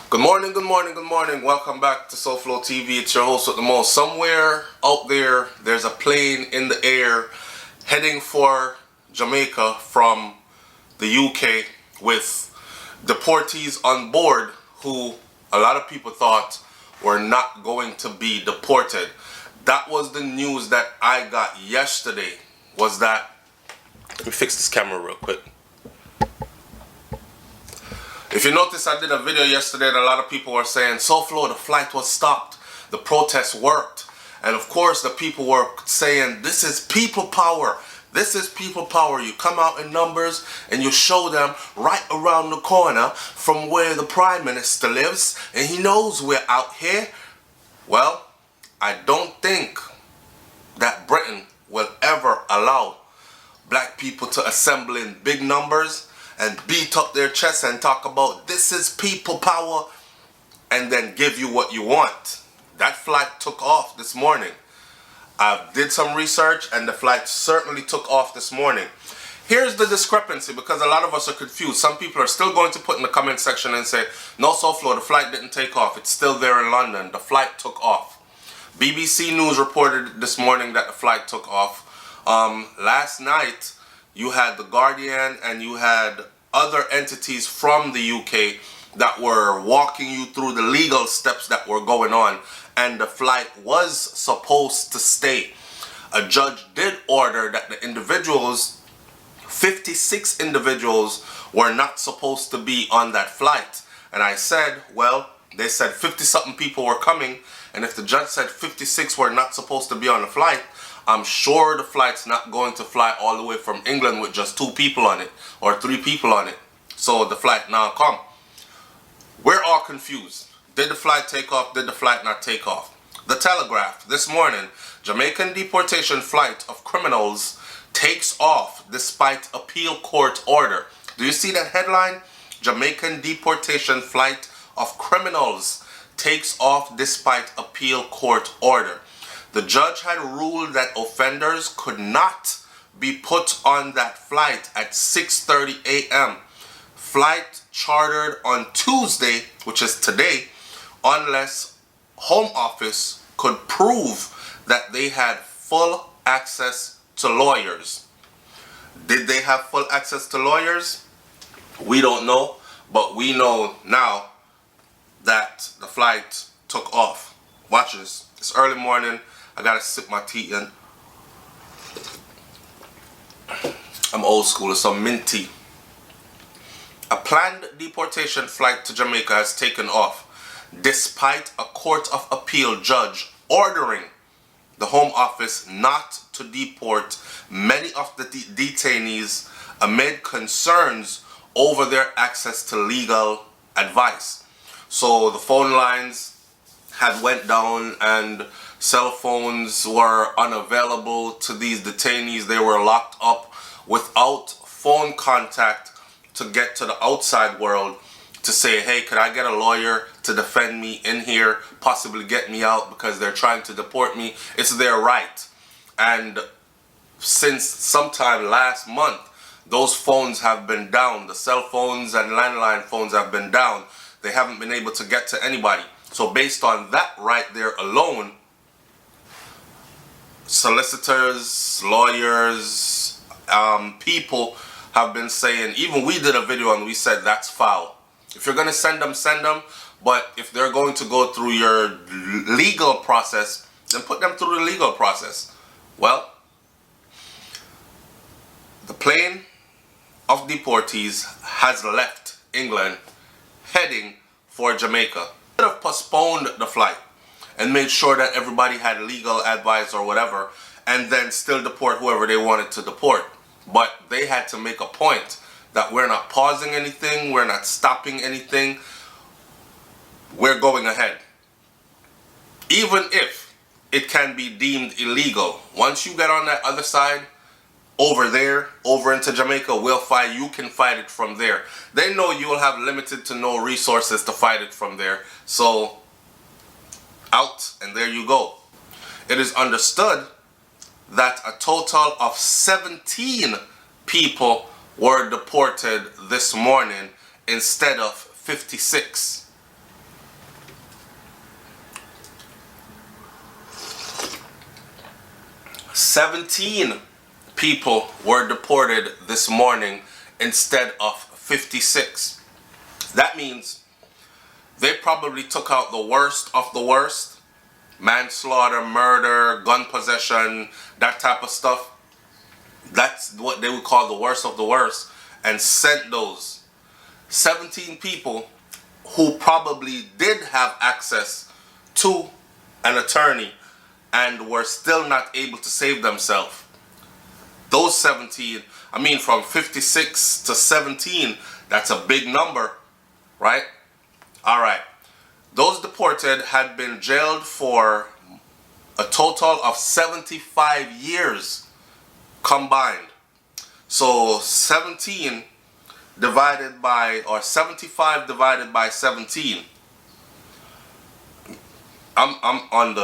Good morning, good morning, good morning. Welcome back to SoFlo TV. It's your host with the most. Somewhere out there, there's a plane in the air heading for Jamaica from the UK with deportees on board who a lot of people thought were not going to be deported. That was the news that I got yesterday. Was that... Let me fix this camera real quick. If you notice, I did a video yesterday and a lot of people were saying, SoFlo, the flight was stopped. The protest worked. And of course, the people were saying, this is people power. This is people power. You come out in numbers and you show them right around the corner from where the Prime Minister lives. And he knows we're out here. Well, I don't think that Britain will ever allow black people to assemble in big numbers and beat up their chests and talk about this is people power and then give you what you want. That flight took off this morning. I did some research and the flight certainly took off this morning. Here's the discrepancy, because a lot of us are confused. Some people are still going to put in the comment section and say, no, SoFlo, the flight didn't take off. It's still there in London. The flight took off. BBC News reported this morning that the flight took off. Last night, you had The Guardian and you had other entities from the UK that were walking you through the legal steps that were going on, and the flight was supposed to stay. A judge did order that the individuals, 56 individuals, were not supposed to be on that flight. And I said, well, they said 50-something people were coming, and if the judge said 56 were not supposed to be on the flight, I'm sure the flight's not going to fly all the way from England with just 2 people on it or 3 people on it. So the flight now come. We're all confused. Did the flight take off? Did the flight not take off? The Telegraph this morning, Jamaican deportation flight of criminals takes off despite appeal court order. Do you see that headline? Jamaican deportation flight of criminals takes off despite appeal court order. The judge had ruled that offenders could not be put on that flight at 6:30 a.m. Flight chartered on Tuesday, which is today, unless Home Office could prove that they had full access to lawyers. Did they have full access to lawyers? We don't know, but we know now that the flight took off. Watch this. It's early morning. I gotta sip my tea in. I'm old school. It's some mint tea. A planned deportation flight to Jamaica has taken off, despite a Court of Appeal judge ordering the Home Office not to deport many of the detainees amid concerns over their access to legal advice. So the phone lines had went down and cell phones were unavailable to these detainees. They were locked up without phone contact to get to the outside world to say, hey, could I get a lawyer to defend me in here, possibly get me out because they're trying to deport me. It's their right. And since sometime last month, those phones have been down. The cell phones and landline phones have been down. They haven't been able to get to anybody. So based on that right there alone, solicitors, lawyers, people have been saying, even we did a video and we said that's foul. If you're going to send them, send them. But if they're going to go through your legal process, then put them through the legal process. Well, the plane of deportees has left England heading for Jamaica. They could have postponed the flight and made sure that everybody had legal advice or whatever, and then still deport whoever they wanted to deport. But they had to make a point that we're not pausing anything, we're not stopping anything, we're going ahead. Even if it can be deemed illegal, once you get on that other side, over there, over into Jamaica, we'll fight. You can fight it from there. They know you will have limited to no resources to fight it from there. So, out, and there you go. It is understood that a total of 17 people were deported this morning instead of 56. 17 people were deported this morning instead of 56. That means they probably took out the worst of the worst. Manslaughter, murder, gun possession, that type of stuff. That's what they would call the worst of the worst, and sent those 17 people who probably did have access to an attorney and were still not able to save themselves. Those 17, I mean, from 56 to 17, that's a big number, right? All right. Those deported had been jailed for a total of 75 years combined. So 17 divided by, or 75 divided by 17. I'm on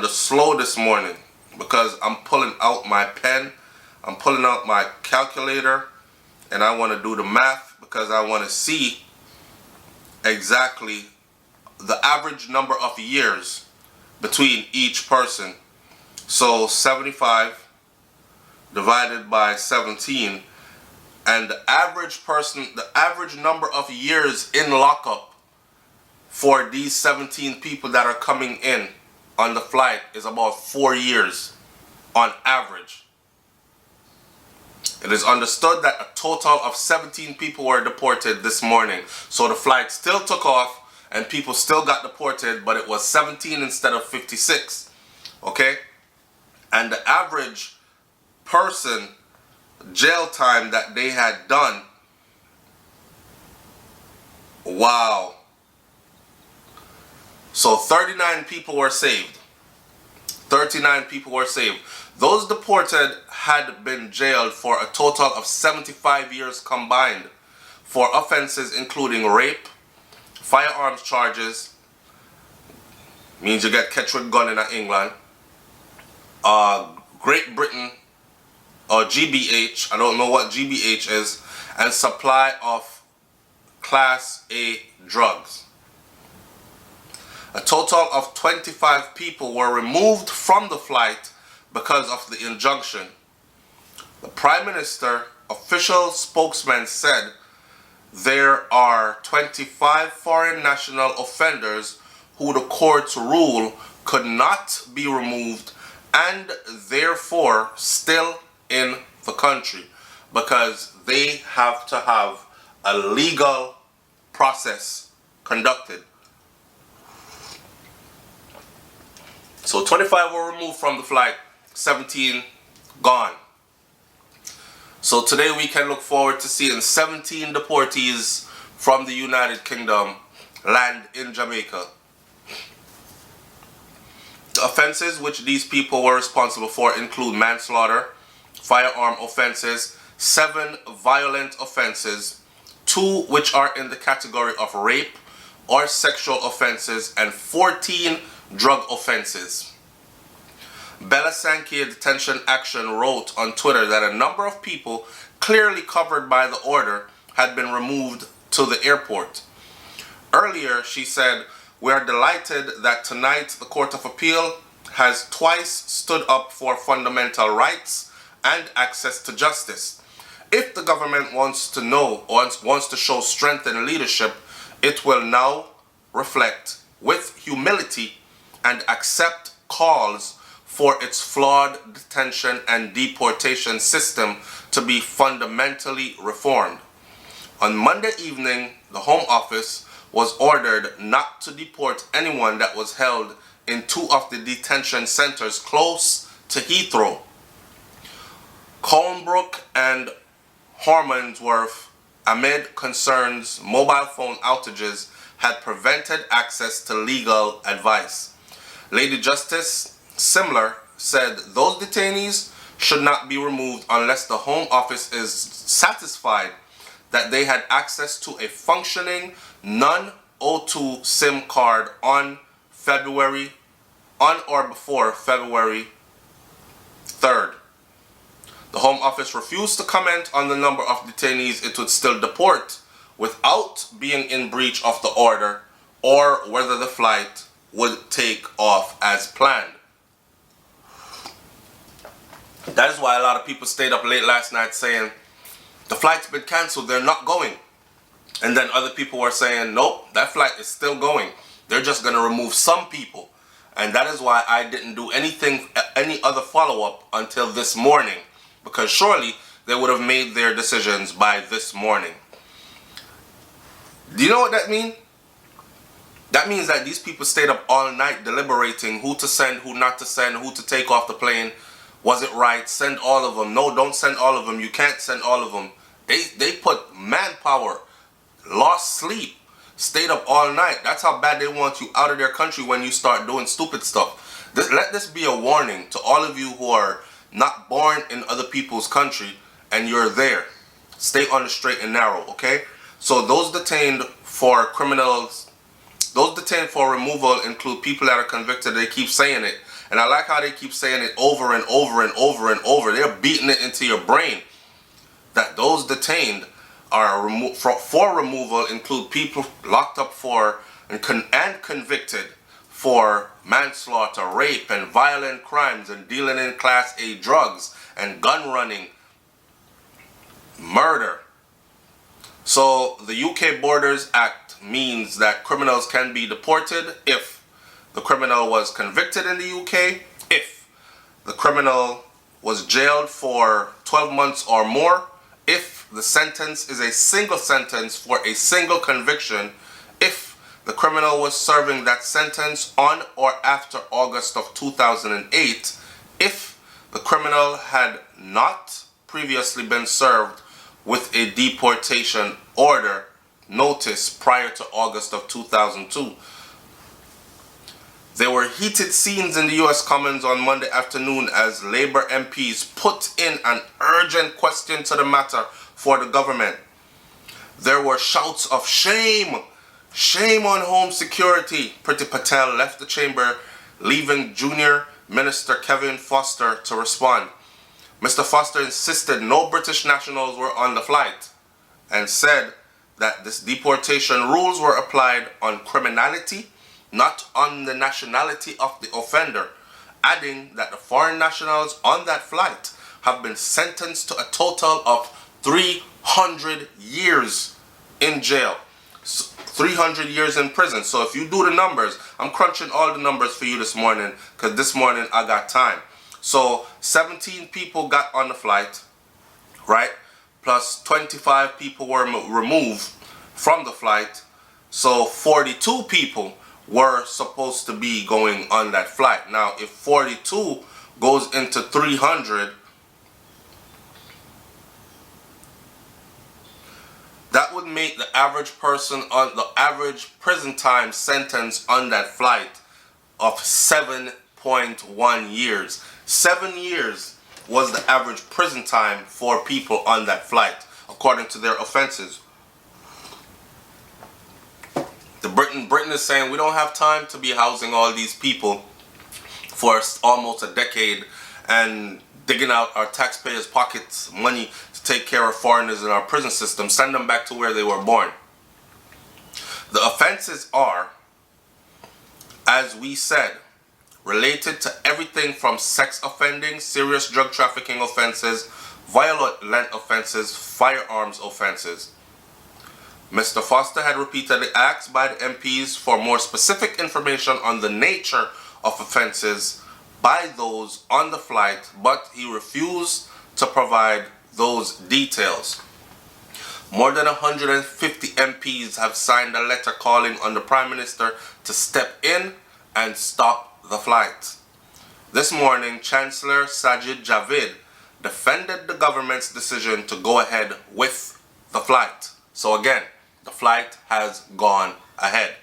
the slow this morning because I'm pulling out my pen, I'm pulling out my calculator, and I want to do the math because I want to see exactly the average number of years between each person. So 75 divided by 17, and the average person, the average number of years in lockup for these 17 people that are coming in on the flight is about 4 years on average. It is understood that a total of 17 people were deported this morning. So the flight still took off and people still got deported, but it was 17 instead of 56. Okay? And the average person jail time that they had done, wow. So 39 people were saved. 39 people were saved. Those deported had been jailed for a total of 75 years combined for offenses including rape, firearms charges, means you get catch with gun in England, Great Britain, or GBH, I don't know what GBH is, and supply of Class A drugs. A total of 25 people were removed from the flight because of the injunction. The Prime Minister, official spokesman, said there are 25 foreign national offenders who the courts rule could not be removed and therefore still in the country because they have to have a legal process conducted. So 25 were removed from the flight, 17 gone. So today we can look forward to seeing 17 deportees from the United Kingdom land in Jamaica. The offenses which these people were responsible for include manslaughter, firearm offenses, 7 violent offenses, 2 which are in the category of rape or sexual offenses, and 14 drug offenses. Bella Sankey Detention Action wrote on Twitter that a number of people clearly covered by the order had been removed to the airport. Earlier, she said, "We are delighted that tonight the Court of Appeal has twice stood up for fundamental rights and access to justice. If the government wants to show strength and leadership, it will now reflect with humility and accept calls for its flawed detention and deportation system to be fundamentally reformed." On Monday evening, the Home Office was ordered not to deport anyone that was held in 2 of the detention centers close to Heathrow. Colnbrook and Harmondsworth, amid concerns mobile phone outages had prevented access to legal advice. Lady Justice Simler said those detainees should not be removed unless the Home Office is satisfied that they had access to a functioning non-O2 SIM card on or before February 3rd. The Home Office refused to comment on the number of detainees it would still deport without being in breach of the order or whether the flight would take off as planned. That is why a lot of people stayed up late last night saying, the flight's been cancelled, they're not going. And then other people were saying, nope, that flight is still going. They're just going to remove some people. And that is why I didn't do any other follow-up until this morning. Because surely they would have made their decisions by this morning. Do you know what that means? That means that these people stayed up all night deliberating who to send, who not to send, who to take off the plane. Was it right? Send all of them. No, don't send all of them. You can't send all of them. They put manpower, lost sleep, stayed up all night. That's how bad they want you out of their country when you start doing stupid stuff. Let this be a warning to all of you who are not born in other people's country and you're there. Stay on the straight and narrow, okay? So those detained for criminals, those detained for removal include people that are convicted. They keep saying it. And I like how they keep saying it over and over and over and over. They're beating it into your brain that those detained are for removal include people locked up for and convicted for manslaughter, rape, and violent crimes, and dealing in Class A drugs, and gun running, murder. So the UK Borders Act means that criminals can be deported if the criminal was convicted in the UK, if the criminal was jailed for 12 months or more, if the sentence is a single sentence for a single conviction, if the criminal was serving that sentence on or after August of 2008, if the criminal had not previously been served with a deportation order notice prior to August of 2002. There were heated scenes in the US Commons on Monday afternoon as Labour MPs put in an urgent question to the matter for the government. There were shouts of shame, shame on home security. Priti Patel left the chamber, leaving Junior Minister Kevin Foster to respond. Mr. Foster insisted no British nationals were on the flight and said that this deportation rules were applied on criminality, not on the nationality of the offender, adding that the foreign nationals on that flight have been sentenced to a total of 300 years in jail, 300 years in prison. So if you do the numbers, I'm crunching all the numbers for you this morning because this morning I got time. So 17 people got on the flight, right? Plus 25 people were removed from the flight. So 42 people were supposed to be going on that flight. Now, if 42 goes into 300, that would make the average person on the average prison time sentence on that flight of 7.1 years. 7 years was the average prison time for people on that flight, according to their offenses. Britain is saying we don't have time to be housing all these people for almost a decade and digging out our taxpayers' pockets money to take care of foreigners in our prison system. Send them back to where they were born. The offenses are, as we said, related to everything from sex offending, serious drug trafficking offenses, violent offenses, firearms offenses. Mr. Foster had repeatedly asked by the MPs for more specific information on the nature of offenses by those on the flight, but he refused to provide those details. More than 150 MPs have signed a letter calling on the Prime Minister to step in and stop the flight. This morning, Chancellor Sajid Javid defended the government's decision to go ahead with the flight. So again, the flight has gone ahead.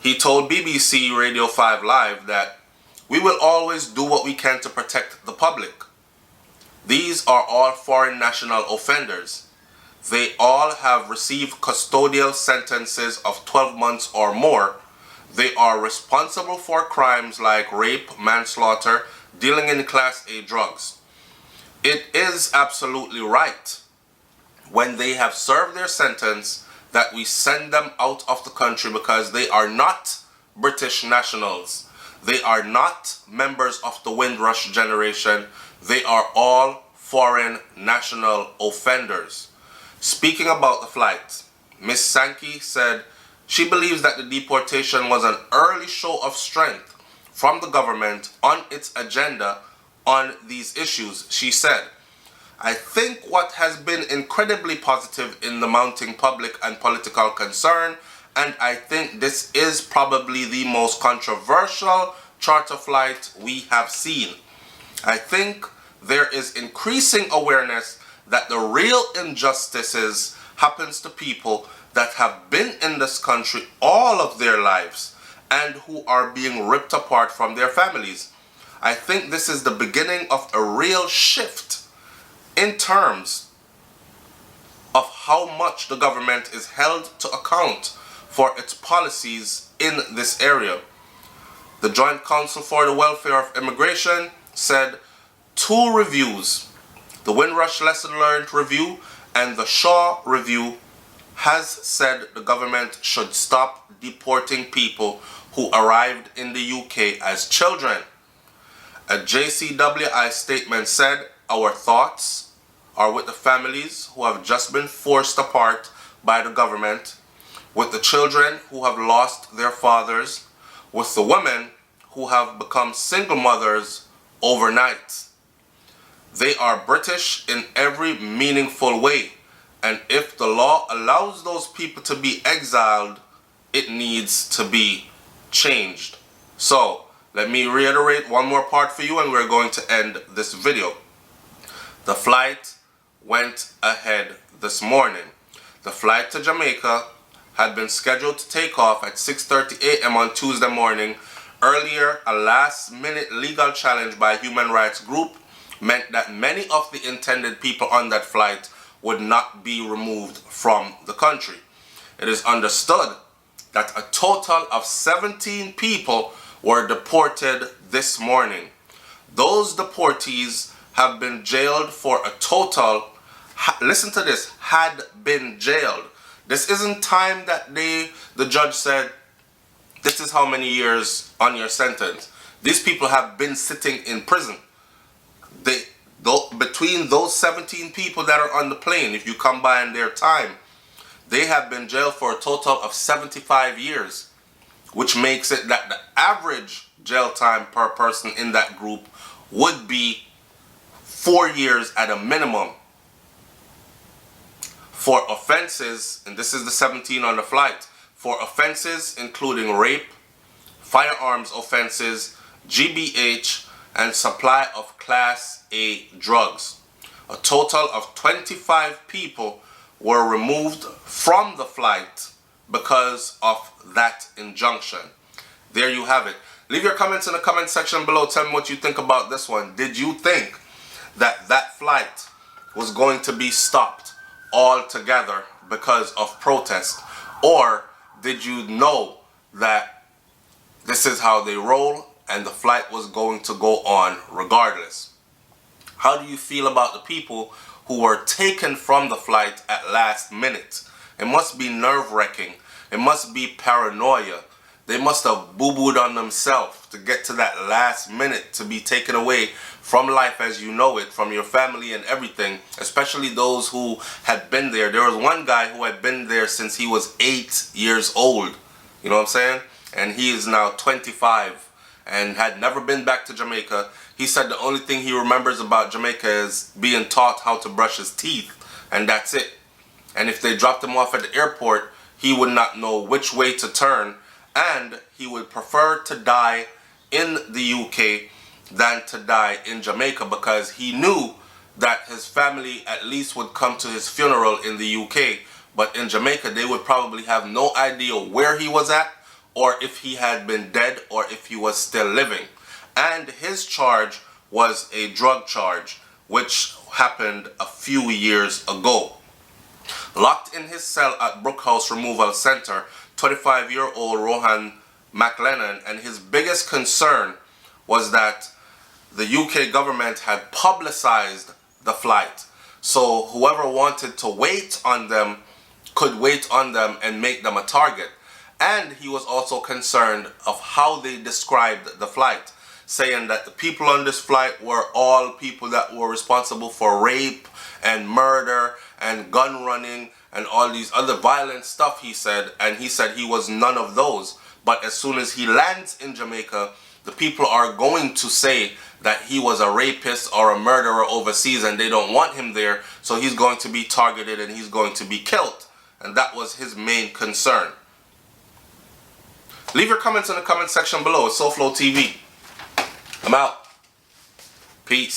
He told BBC Radio 5 Live that we will always do what we can to protect the public. These are all foreign national offenders. They all have received custodial sentences of 12 months or more. They are responsible for crimes like rape, manslaughter, dealing in Class A drugs. It is absolutely right, when they have served their sentence, that we send them out of the country because they are not British nationals. They are not members of the Windrush generation. They are all foreign national offenders. Speaking about the flight, Ms. Sankey said she believes that the deportation was an early show of strength from the government on its agenda on these issues. She said, "I think what has been incredibly positive in the mounting public and political concern, and I think this is probably the most controversial charter flight we have seen. I think there is increasing awareness that the real injustices happens to people that have been in this country all of their lives and who are being ripped apart from their families. I think this is the beginning of a real shift in terms of how much the government is held to account for its policies in this area." The Joint Council for the Welfare of Immigration said 2 reviews, the Windrush Lesson Learned Review and the Shaw Review, has said the government should stop deporting people who arrived in the UK as children. A JCWI statement said, "Our thoughts are with the families who have just been forced apart by the government, with the children who have lost their fathers, with the women who have become single mothers overnight. They are British in every meaningful way, and if the law allows those people to be exiled, it needs to be changed." So, let me reiterate one more part for you and we're going to end this video. The flight went ahead this morning. The flight to Jamaica had been scheduled to take off at 6:30 a.m. on Tuesday morning. Earlier, a last-minute legal challenge by a human rights group meant that many of the intended people on that flight would not be removed from the country. It is understood that a total of 17 people were deported this morning. Those deportees have been jailed for a total, listen to this, had been jailed. This isn't time that the judge said, this is how many years on your sentence. These people have been sitting in prison. Between those 17 people that are on the plane, if you combine their time, they have been jailed for a total of 75 years, which makes it that the average jail time per person in that group would be 4 years at a minimum for offenses, and this is the 17 on the flight, for offenses including rape, firearms offenses, GBH, and supply of Class A drugs. A total of 25 people were removed from the flight because of that injunction. There you have it. Leave your comments in the comment section below. Tell me what you think about this one. Did you think that that flight was going to be stopped altogether because of protest? Or did you know that this is how they roll and the flight was going to go on regardless? How do you feel about the people who were taken from the flight at last minute? It must be nerve-wracking. It must be paranoia. They must have boo-booed on themselves to get to that last minute to be taken away from life as you know it, from your family and everything, especially those who had been there. There was one guy who had been there since he was 8 years old. You know what I'm saying? And he is now 25 and had never been back to Jamaica. He said the only thing he remembers about Jamaica is being taught how to brush his teeth, and that's it. And if they dropped him off at the airport, he would not know which way to turn, and he would prefer to die in the UK than to die in Jamaica, because he knew that his family at least would come to his funeral in the UK, but in Jamaica they would probably have no idea where he was at, or if he had been dead, or if he was still living. And his charge was a drug charge, which happened a few years ago. Locked in his cell at Brookhouse Removal Center, 25-year-old Rohan McLennan, and his biggest concern was that the UK government had publicized the flight. So whoever wanted to wait on them could wait on them and make them a target. And he was also concerned of how they described the flight, saying that the people on this flight were all people that were responsible for rape and murder and gun running and all these other violent stuff, he said. And he said he was none of those. But as soon as he lands in Jamaica, the people are going to say that he was a rapist or a murderer overseas and they don't want him there. So he's going to be targeted and he's going to be killed. And that was his main concern. Leave your comments in the comment section below. It's SoFlo TV. I'm out. Peace.